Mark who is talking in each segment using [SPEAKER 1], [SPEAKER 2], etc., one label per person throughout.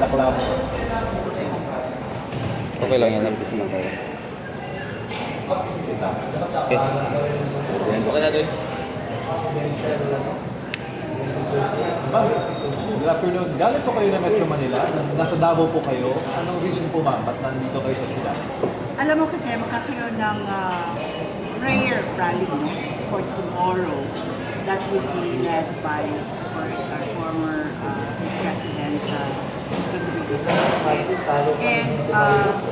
[SPEAKER 1] Daklam.
[SPEAKER 2] Okay lang yan, nag-dis na tayo. Okay. Okay na doon.
[SPEAKER 1] Ma'am, good afternoon. Galing po kayo na Metro Manila. Nasa Davao po kayo. Anong reason po ma'am? Ba't nandito kayo sa sila?
[SPEAKER 3] Alam mo kasi magkakaroon ng prayer rally no, for tomorrow that will be led by, of course, our former President Rodrigo Duterte. And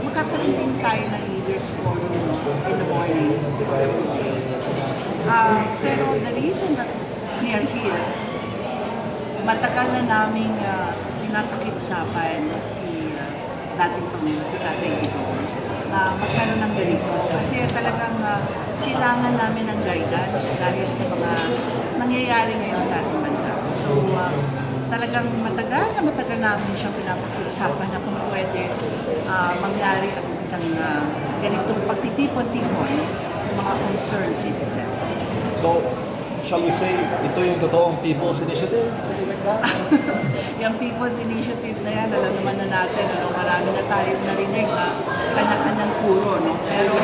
[SPEAKER 3] magkakaroon din tayo ng leaders forum no, in the morning. Pero the reason that we are here, matagal na naming pinapaki-usapan si dating Panginoon, si Tatay Digong, na magkaroon ng ganito. Kasi talagang kailangan namin ng guidance dahil sa mga nangyayari ngayon sa ating bansa. So, talagang matagal namin siyang pinapaki-usapan na kung pwede mangyari ang isang ganitong pagtitipon-tipon ng mga concerned citizens.
[SPEAKER 1] So, shall we say, ito yung totoong People's Initiative? Something like that?
[SPEAKER 3] Yung People's Initiative na yan, alam naman na natin, marami na tayong narinig na kanya-kanyang puro. No? Pero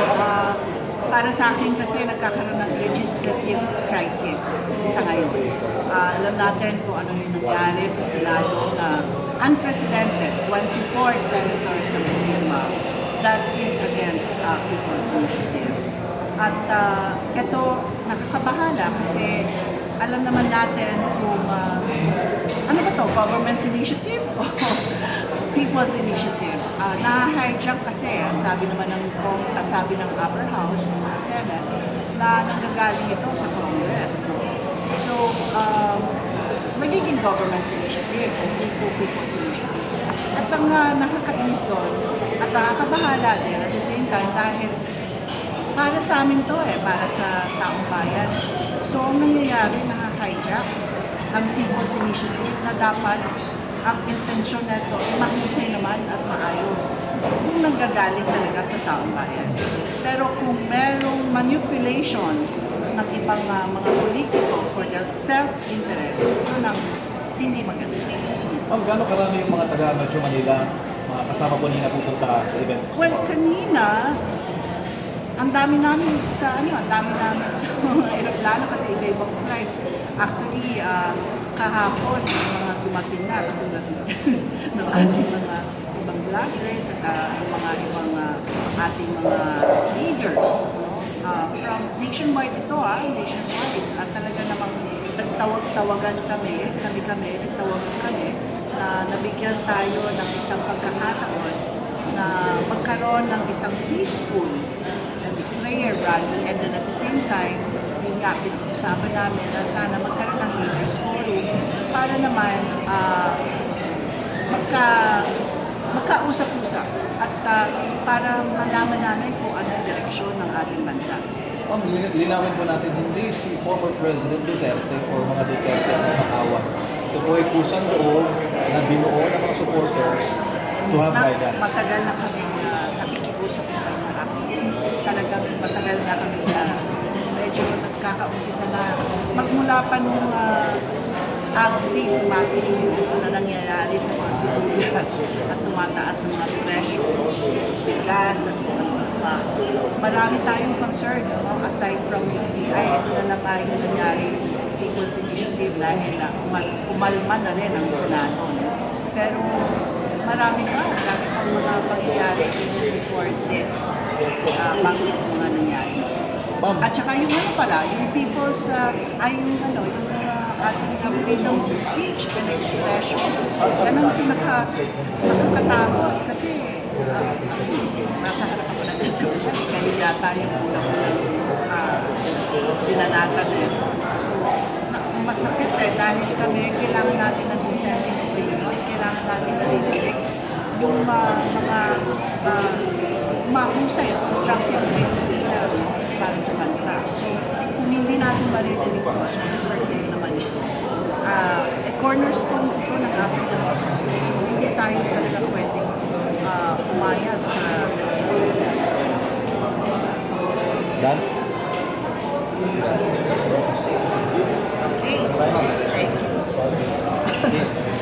[SPEAKER 3] para sa akin kasi nagkakaroon ng legislative crisis sa ngayon. Alam natin kung ano yung nangyari sa Senado na unprecedented, 24 senators ang pumirma. That is against People's Initiative. At ito, nakakabahala kasi alam naman natin kung ano ba to, government's initiative o people's initiative. Na-hijack kasi, ang sabi naman ng upper house ng Senate na nanggagaling ito sa Congress. No? So, magiging government's initiative o people's initiative. At ang nakakainis doon at nakakabahala din at the same time dahil para sa amin to para sa taong bayan. So, ang nangyayari, naka-hijack ang People's Initiative na dapat ang intensyon nito mahusay naman at maayos kung nanggagaling talaga sa taong bayan. Pero kung merong manipulation ng ibang mga politiko for their self-interest, yun ang hindi maganda.
[SPEAKER 1] Ma'am, gano'ng karami yung mga taga Metro Manila, mga kasama po nila pupunta sa event?
[SPEAKER 3] Well, kanina, ang dami namin sa mga aeroplano kasi iba-ibang flights. Actually, kahapon, mga dumating na katulad ng ating mga ibang vloggers at mga ibang ating mga leaders. From nationwide ito, nationwide. At talaga namang nagtawag-tawagan kami na nabigyan tayo ng isang pagkakataon na magkaroon ng isang peaceful prayer rally, and then at the same time, yung nga, pinag-usapan namin na sana magkaroon ng leaders forum para naman magkausap-usap at para malaman namin kung ano yung direksyon ng ating bansa.
[SPEAKER 1] Ma'am, linawin po natin, hindi si former President Duterte o mga Duterte ang nakawan. Ito po ay kusang loob na binuo ng mga supporters to have guidance.
[SPEAKER 3] Matagal na kami nakikiusap sa kanya. Talagang matagal na kami medyo nagkakaumpisa na magmula pa nung agris na nangyayari sa mga sibuyas at tumataas sa mga presyo, bigas at marami tayong concern, aside from UBI, ito na naman yung nangyari People's Initiative dahil umalma na rin ang Senado. Pero marami pang mga pangyayari before this, bago yung mga nangyari. At saka yung yung people's, yung ating freedom of speech and expression. Yan ang nakakatakot kasi nasa harap ako ng disability, kaya yata yung binanatan So, masakit dahil kami, kailangan natin ng dissenting opinions, kailangan natin narinig yung mga mahusay at constructive criticism para sa bansa. So, kung hindi natin maririnig ito, at nag-birthday naman ito, cornerstone ito ng